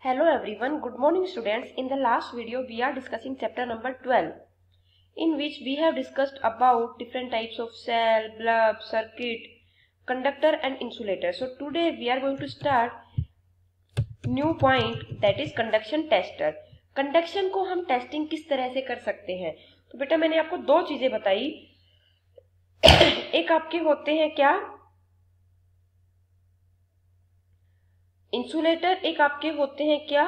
Hello everyone, good morning students. In the last video we are discussing chapter number 12 in which we have discussed about different types of cell, bulb, circuit, conductor and insulator. So today we are going to start new point that is conduction tester. Conduction को हम testing किस तरह से कर सकते हैं? तो बेटा मैंने आपको दो चीजें बताई। एक आपके होते हैं क्या इंसुलेटर, एक आपके होते हैं क्या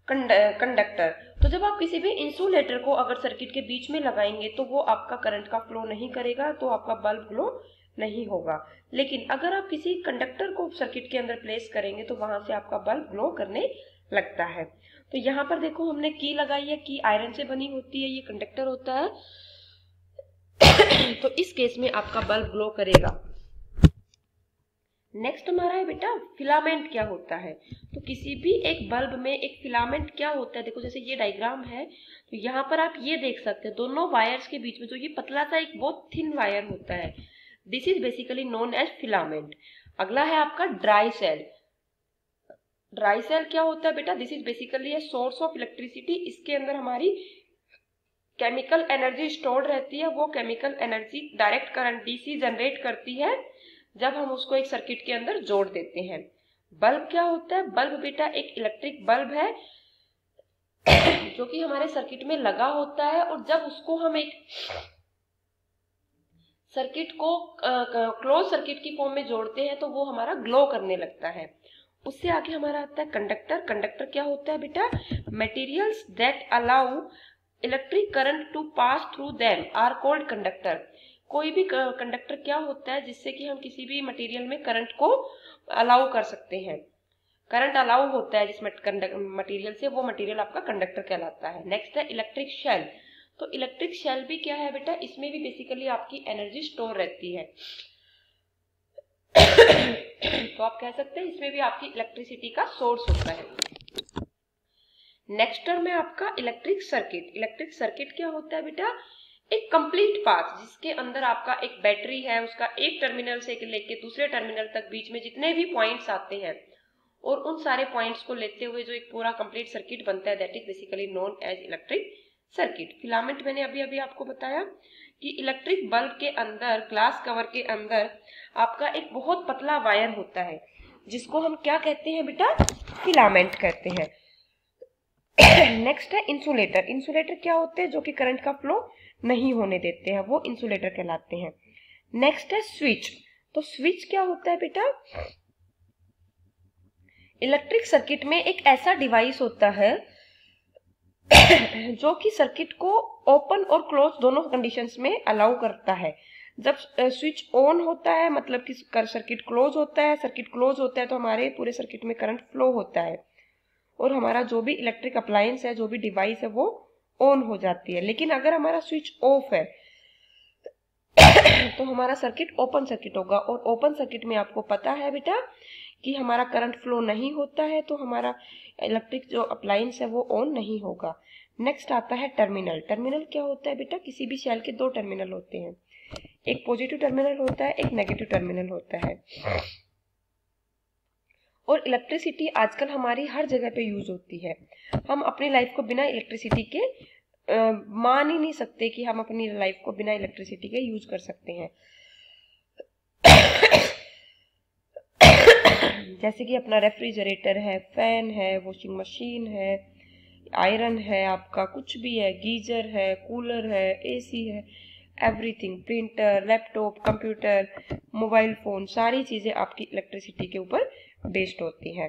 कंडक्टर। तो जब आप किसी भी इंसुलेटर को अगर सर्किट के बीच में लगाएंगे तो वो आपका करंट का फ्लो नहीं करेगा, तो आपका बल्ब ग्लो नहीं होगा। लेकिन अगर आप किसी कंडक्टर को सर्किट के अंदर प्लेस करेंगे तो वहां से आपका बल्ब ग्लो करने लगता है। तो यहाँ पर देखो हमने की लगाई है, की आयरन से बनी होती है, ये कंडक्टर होता है। तो इस केस में आपका बल्ब ग्लो करेगा। नेक्स्ट हमारा है बेटा फिलामेंट क्या होता है। तो किसी भी एक बल्ब में एक फिलामेंट क्या होता है, देखो जैसे ये डायग्राम है तो यहाँ पर आप ये देख सकते हैं दोनों वायर्स के बीच में जो ये पतला सा एक बहुत थिन वायर होता है, this is basically known as filament. अगला है आपका ड्राई सेल। ड्राई सेल क्या होता है बेटा, this is basically a source of electricity. इसके अंदर हमारी केमिकल एनर्जी स्टोर्ड रहती है, वो chemical energy direct current DC generate करती है जब हम उसको एक सर्किट के अंदर जोड़ देते हैं। बल्ब क्या होता है, बल्ब बेटा एक इलेक्ट्रिक बल्ब है जो कि हमारे सर्किट में लगा होता है, और जब उसको हम एक सर्किट को क्लोज सर्किट की फॉर्म में जोड़ते हैं तो वो हमारा ग्लो करने लगता है। उससे आगे हमारा आता है कंडक्टर। कंडक्टर क्या होता है बेटा, materials that allow electric current to pass through them are called conductor. कोई भी कंडक्टर क्या होता है जिससे कि हम किसी भी मटेरियल में करंट को अलाउ कर सकते हैं, करंट अलाउ होता है जिस मटेरियल से, वो मटेरियल आपका कंडक्टर कहलाता है। नेक्स्ट है इलेक्ट्रिक शेल। तो इलेक्ट्रिक शेल भी क्या है बेटा, इसमें भी बेसिकली आपकी एनर्जी स्टोर रहती है। तो आप कह सकते हैं इसमें भी आपकी इलेक्ट्रिसिटी का सोर्स होता है। नेक्स्ट टर्म है आपका इलेक्ट्रिक सर्किट। इलेक्ट्रिक सर्किट क्या होता है बेटा, एक कंप्लीट पाथ जिसके अंदर आपका एक बैटरी है, उसका एक टर्मिनल से लेके दूसरे टर्मिनल तक बीच में जितने भी पॉइंट्स आते हैं और उन सारे पॉइंट्स को लेते हुए जो एक पूरा कंप्लीट सर्किट बनता है, that is basically known as electric circuit. Filament मैंने अभी अभी आपको बताया कि इलेक्ट्रिक बल्ब के अंदर, ग्लास कवर के अंदर आपका एक बहुत पतला वायर होता है जिसको हम क्या कहते हैं बेटा, फिलामेंट कहते हैं। नेक्स्ट है इंसुलेटर। इंसुलेटर क्या होते हैं, जो कि करंट का फ्लो नहीं होने देते हैं, वो इंसुलेटर कहलाते हैं। नेक्स्ट है स्विच। तो स्विच क्या होता है बेटा, इलेक्ट्रिक सर्किट में एक ऐसा डिवाइस होता है जो कि सर्किट को ओपन और क्लोज दोनों कंडीशंस में अलाउ करता है। जब स्विच ऑन होता है मतलब कि सर्किट क्लोज होता है, सर्किट क्लोज होता है तो हमारे पूरे सर्किट में करंट फ्लो होता है और हमारा जो भी इलेक्ट्रिक अप्लायंस है, जो भी डिवाइस है, वो ऑन हो जाती है। लेकिन अगर हमारा स्विच ऑफ है तो हमारा सर्किट ओपन सर्किट होगा, और ओपन सर्किट में आपको पता है बेटा कि हमारा करंट फ्लो नहीं होता है, तो हमारा इलेक्ट्रिक जो अप्लायंस है वो ऑन नहीं होगा। नेक्स्ट आता है टर्मिनल। टर्मिनल क्या होता है बेटा, किसी भी सेल के दो टर्मिनल होते हैं, एक पॉजिटिव टर्मिनल होता है, एक नेगेटिव टर्मिनल होता है। और इलेक्ट्रिसिटी आजकल हमारी हर जगह पे यूज होती है। हम अपनी लाइफ को बिना इलेक्ट्रिसिटी के मान ही नहीं सकते कि हम अपनी लाइफ को बिना इलेक्ट्रिसिटी के यूज कर सकते हैं। जैसे कि अपना रेफ्रिजरेटर है, फैन है, वॉशिंग मशीन है, आयरन है, आपका कुछ भी है, गीजर है, कूलर है, एसी है, everything, printer, laptop, computer, mobile phone, सारी चीजें आपकी इलेक्ट्रिसिटी के ऊपर बेस्ड होती है।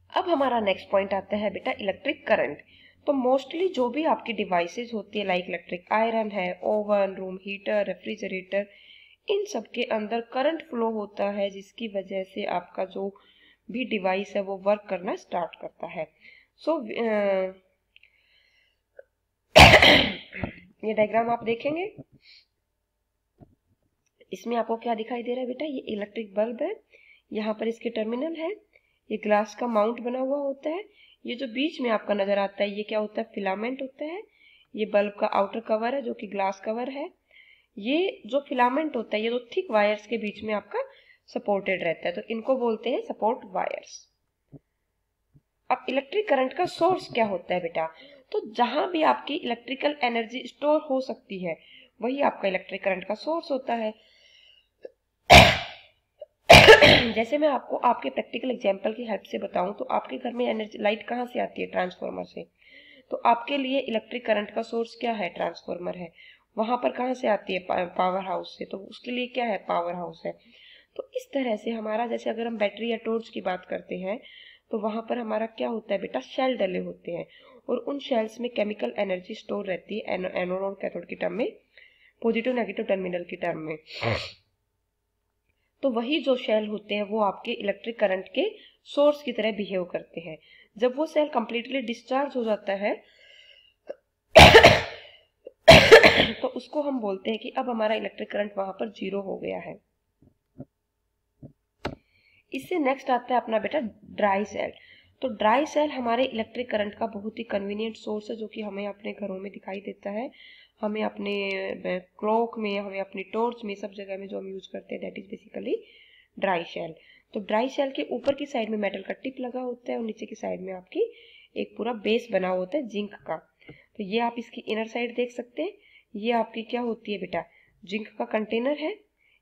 अब हमारा नेक्स्ट पॉइंट आता है बेटा इलेक्ट्रिक करंट। तो मोस्टली जो भी आपकी डिवाइसेस होती है, लाइक इलेक्ट्रिक आयरन है, ओवन, रूम हीटर, रेफ्रिजरेटर, इन सब के अंदर करंट फ्लो होता है जिसकी वजह से आपका जो भी डिवाइस है वो वर्क करना स्टार्ट करता है। सो ये डायग्राम आप देखेंगे, इसमें आपको क्या दिखाई दे रहा है बेटा, ये इलेक्ट्रिक बल्ब है, यहाँ पर इसके टर्मिनल है, ये ग्लास का माउंट बना हुआ होता है, ये जो बीच में आपका नजर आता है ये क्या होता है, फिलामेंट होता है। ये बल्ब का आउटर कवर है जो कि ग्लास कवर है। ये जो फिलामेंट होता है ये दो थिक वायर्स के बीच में आपका सपोर्टेड रहता है, तो इनको बोलते हैं सपोर्ट वायर्स। अब इलेक्ट्रिक करंट का सोर्स क्या होता है बेटा, तो जहां भी आपकी इलेक्ट्रिकल एनर्जी स्टोर हो सकती है वही आपका इलेक्ट्रिक करंट का सोर्स होता है। जैसे मैं आपको आपके प्रैक्टिकल एग्जांपल की हेल्प से बताऊं तो आपके घर में एनर्जी लाइट कहाँ से आती है, ट्रांसफार्मर से। तो आपके लिए इलेक्ट्रिक करंट का सोर्स क्या है, ट्रांसफार्मर है। वहां पर कहाँ से आती है, पावर हाउस से, तो उसके लिए क्या है, पावर हाउस है। तो इस तरह से हमारा, जैसे अगर हम बैटरी या टॉर्च की बात करते हैं तो वहां पर हमारा क्या होता है बेटा, शेल डले होते हैं और उन शेल्स में केमिकल एनर्जी स्टोर रहती है एनोड और कैथोड की टर्म में, पॉजिटिव नेगेटिव टर्मिनल की टर्म में। तो वही जो शेल होते हैं वो आपके इलेक्ट्रिक करंट के सोर्स की तरह बिहेव करते हैं। जब वो सेल कंप्लीटली डिस्चार्ज हो जाता है तो उसको हम बोलते हैं कि अब हमारा इलेक्ट्रिक करंट वहां पर 0 हो गया है। इससे नेक्स्ट आता है अपना बेटा ड्राई सेल। तो ड्राई सेल हमारे इलेक्ट्रिक करंट का बहुत ही कन्वीनियंट सोर्स है, जो कि हमें अपने घरों में दिखाई देता है, हमें अपने क्लॉक में, हमें अपनी टॉर्च में, सब जगह में जो हम यूज करते हैं, that is basically dry cell. तो ड्राई सेल के ऊपर की साइड में मेटल का टिप लगा होता है और नीचे की साइड में आपकी एक पूरा बेस बना होता है जिंक का। तो ये आप इसकी इनर साइड देख सकते हैं, ये आपकी क्या होती है बेटा, जिंक का कंटेनर है।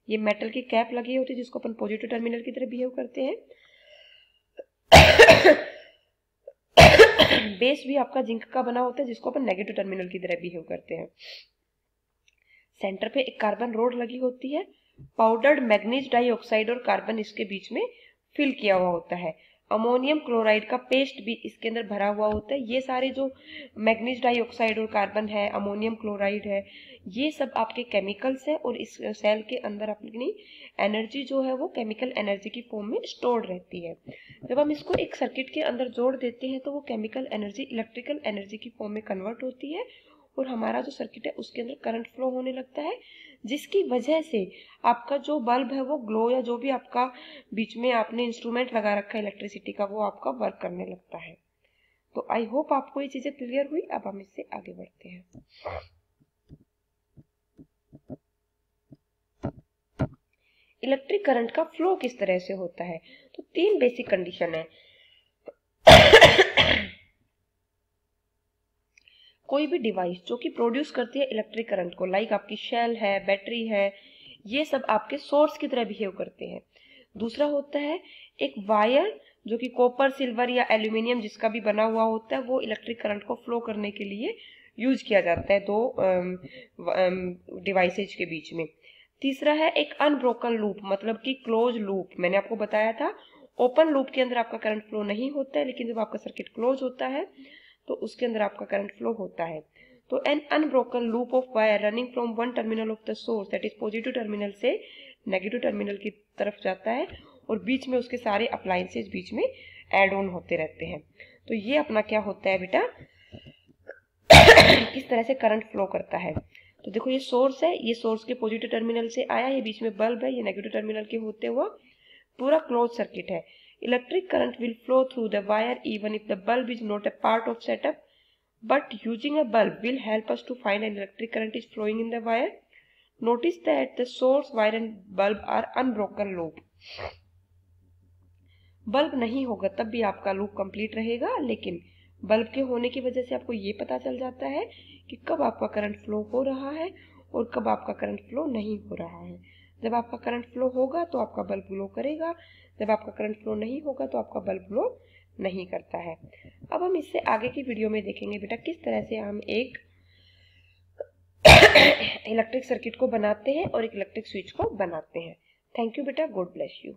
ये मेटल की कैप लगी होती है जिसको अपन पॉजिटिव टर्मिनल की तरह बिहेव करते हैं। बेस भी आपका जिंक का बना होता है जिसको अपन नेगेटिव टर्मिनल की तरह बिहेव करते हैं। सेंटर पे एक कार्बन रोड लगी होती है, पाउडर्ड मैग्नीज डाइऑक्साइड और कार्बन इसके बीच में फिल किया हुआ होता है। अमोनियम क्लोराइड का पेस्ट भी इसके अंदर भरा हुआ होता है। ये सारे जो मैग्नीज डाइऑक्साइड और कार्बन है, अमोनियम क्लोराइड है, ये सब आपके केमिकल्स हैं और इस सेल के अंदर अपनी एनर्जी जो है वो केमिकल एनर्जी की फॉर्म में स्टोर्ड रहती है। जब हम इसको एक सर्किट के अंदर जोड़ देते हैं तो वो केमिकल एनर्जी इलेक्ट्रिकल एनर्जी की फॉर्म में कन्वर्ट होती है और हमारा जो सर्किट है उसके अंदर करंट फ्लो होने लगता है, जिसकी वजह से आपका जो बल्ब है वो ग्लो, या जो भी आपका बीच में आपने इंस्ट्रूमेंट लगा रखा है इलेक्ट्रिसिटी का, वो आपका वर्क करने लगता है। तो आई होप आपको ये चीजें क्लियर हुई। अब हम इससे आगे बढ़ते हैं। इलेक्ट्रिक करंट का फ्लो किस तरह से होता है, तो 3 बेसिक कंडीशन है। कोई भी डिवाइस जो कि प्रोड्यूस करती है इलेक्ट्रिक करंट को, लाइक आपकी शेल है, बैटरी है, ये सब आपके सोर्स की तरह बिहेव करते हैं। दूसरा होता है एक वायर जो कि कॉपर, सिल्वर या एल्यूमिनियम जिसका भी बना हुआ होता है, वो इलेक्ट्रिक करंट को फ्लो करने के लिए यूज किया जाता है दो डिवाइसेज के बीच में। तीसरा है एक अनब्रोकन लूप, मतलब कि क्लोज लूप। मैंने आपको बताया था ओपन लूप के अंदर आपका करंट फ्लो नहीं होता है, लेकिन जब आपका सर्किट क्लोज होता है तो उसके अंदर आपका करंट फ्लो होता है। तो an unbroken loop of wire running from one terminal of the source, that is positive terminal से नेगेटिव टर्मिनल की तरफ जाता है और बीच में उसके सारे अप्लायंसेज बीच में एड ऑन होते रहते हैं। तो ये अपना क्या होता है बेटा, किस तरह से करंट फ्लो करता है। तो देखो ये सोर्स है, ये सोर्स के पॉजिटिव टर्मिनल से आया, ये बीच में बल्ब है, ये नेगेटिव टर्मिनल के होते हुआ पूरा क्लोज सर्किट है। Electric current will flow through the wire even if the bulb is not a part of setup, but using a bulb will help us to find an electric current is flowing in the wire. Notice that the source, wire and bulb are unbroken loop. Bulb नहीं होगा तब भी आपका loop complete रहेगा, लेकिन bulb के होने की वजह से आपको ये पता चल जाता है कि कब आपका करंट फ्लो हो रहा है और कब आपका करंट फ्लो नहीं हो रहा है। जब आपका करंट फ्लो होगाとआपका बल्ब ग्लो करेगा, जब आपका करंट फ्लो नहीं होगा तो आपका बल्ब ग्लो नहीं करता है। अब हम इससे आगे की वीडियो में देखेंगे बेटा किस तरह से हम एक इलेक्ट्रिक सर्किट को बनाते हैं और एक इलेक्ट्रिक स्विच को बनाते हैं। थैंक यू बेटा, गॉड ब्लेस यू।